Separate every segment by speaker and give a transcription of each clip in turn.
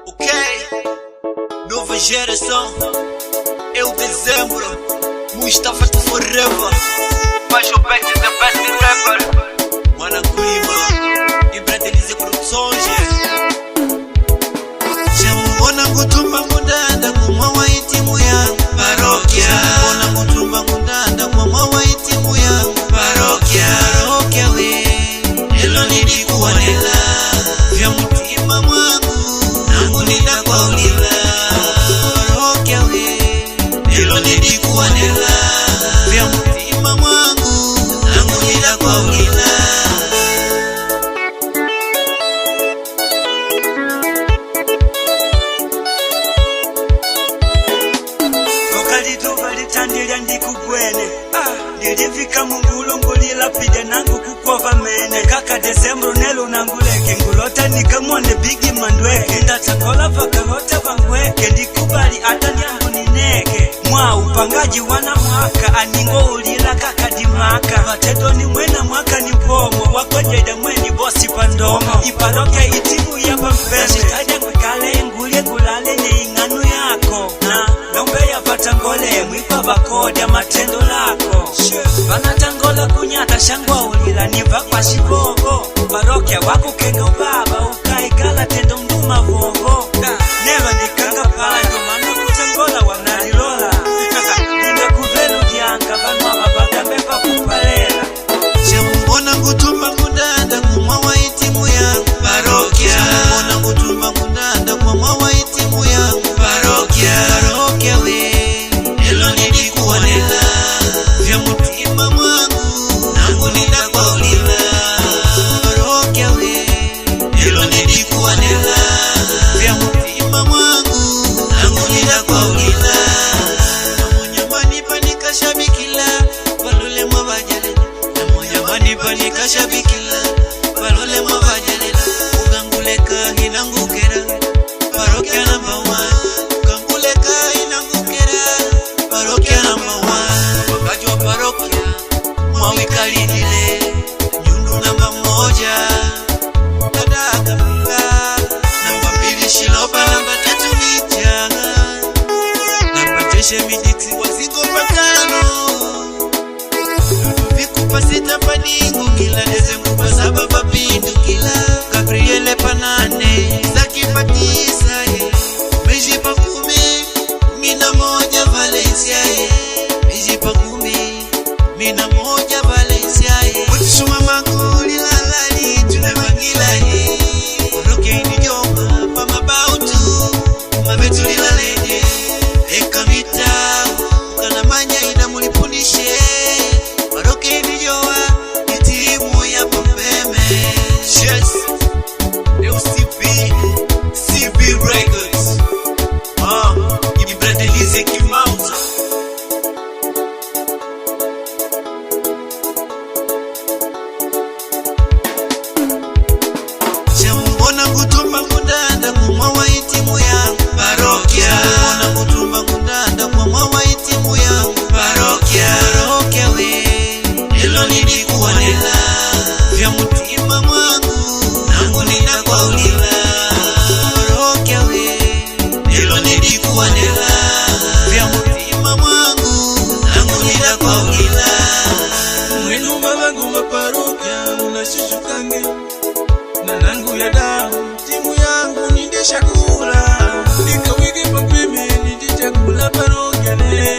Speaker 1: Ok, nova geração. É o dezembro. Mustafa forever.
Speaker 2: Mas o Beck is the best rapper.
Speaker 1: Mwana Kulima Ibradelize Produções. Mbona ngutumba ngundanda kumwa wa itimu yangu parokia. Mbona ngutumba ngundanda kumwa wa itimu yangu parokia. Parokia we Nelo nilikuwa nela vya mutima mwangu nangu nina kwa ulila. Parokia we Nelo nilikuwa nela vya mutima mwangu nangu nina kwa ulila.
Speaker 3: Tandilya ndikugwene ndilivika mungulo ngulila pide nangu kukova mene kaka Desembro nelo nanguleke ngulota nikamwone bigi mandweke ndatangola vakalota vangweke ndikubali ata nyangu nineke mwa upangaji wana mwaka aningo ulila kaka dimaka vatedo ni mwena mwaka ni mpomo wakwejeda mweni bosi pandomo iparoke itimu ya pampene shitaja kwekale ngulye kulale ni inganu yako nombeya vatangole mwikwa bakoda matendo lako vanatangola kunyata shangwa ulila niva kwa shibogo parokia wakukenga ubaba ukaikala tendo mduma vogo neva nikanga pando manu kutangola wanalilola nime kuvelu dianga vanwa babagambepa kupalela
Speaker 1: mbona ngutumba ngundanda kumwa wa itimu yangu parokia. Mbona ngutumba ngundanda kumwa wa itimu yangu parokia. Parokia we Nelo nilikuwa nela vya mutima mwangu nangu nina kwa ulila. Parokia we Nelo nilikuwa nela vya mutima mwangu nangu nina kwa ulila. Namunyamani panika shabikila walole mwabajalela. Namunyamani panika shabikila walole mwabajalela. Ukanguleka hinangukera parokia number 1. Ukanguleka hinangukera parokia number 1. Wakati wa parokia mwawikalidile nyundu namba 1 dada Kamila, namba 2 Shiloba, namba 3 Mijanga, namba Teshe Midiksi wazigo patano vikupa 6 paningu kila Desemba kwa 7 papindu kila Gabriele panane Zaki patisa Meji pa 10 11 Valencia Meji pa 10 11 Valencia Utishuma makuli lalali tunavangila Oroke inijoma pa mabautu mabetu lilalede eka mita kana manya ina mulipundishe Oroke inijoma itimu ya popeme. Yes CB Records Ibradelize Kimauza. Mbona ngutumba ngundanda kumwa wa itimu yangu parokia. Mbona ngutumba ngundanda kumwa wa itimu yangu parokia. Parokia we Nelo nilikuwa nela vya mutima mwangu nangu nina kwa ulila. Parokia we Nelo nilikuwa nela vya mutima mwangu nangu nina kwa ulila.
Speaker 3: mwenu malangu maparokia unashishukange na nangu ya damu timu yangu nindesha kula nikawige mapime nindesha kula parokia ne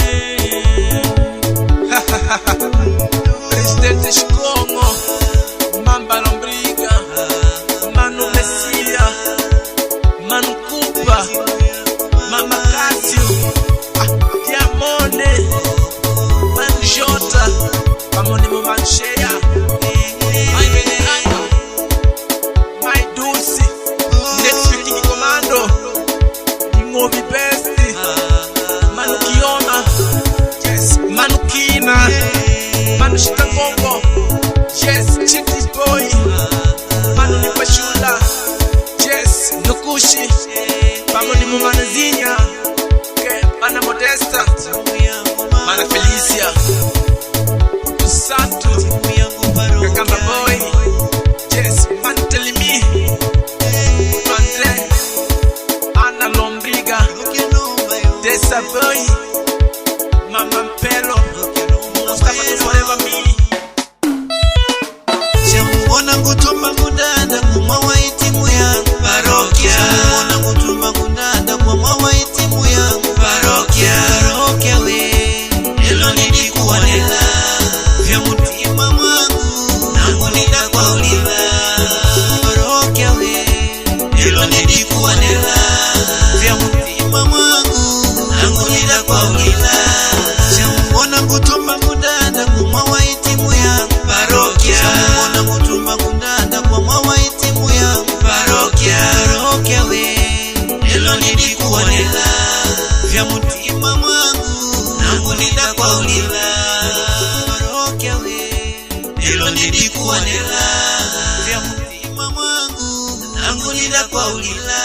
Speaker 3: Presidente Shikongo Mamba Lombriga Manu Messia Manu Kupa Mama Casio Diamone Manjota Pamoni Mumanshea My Benigno My Dulce Netflix Commando Movie Besti Manu Kiona Yes Manu Kina Manu Shikangongo Yes Chitty Boy Manu Nipashula Yes Nukushi Pamoni Mumanazinya Mana Modesta Mana Felicia Santo Kakamba Boy Yes Man Telling Me
Speaker 1: vya mutima mwangu nangulinda kwa ulila parokia we nilo nilikuwa nela vya mutima mwangu nangulinda kwa ulila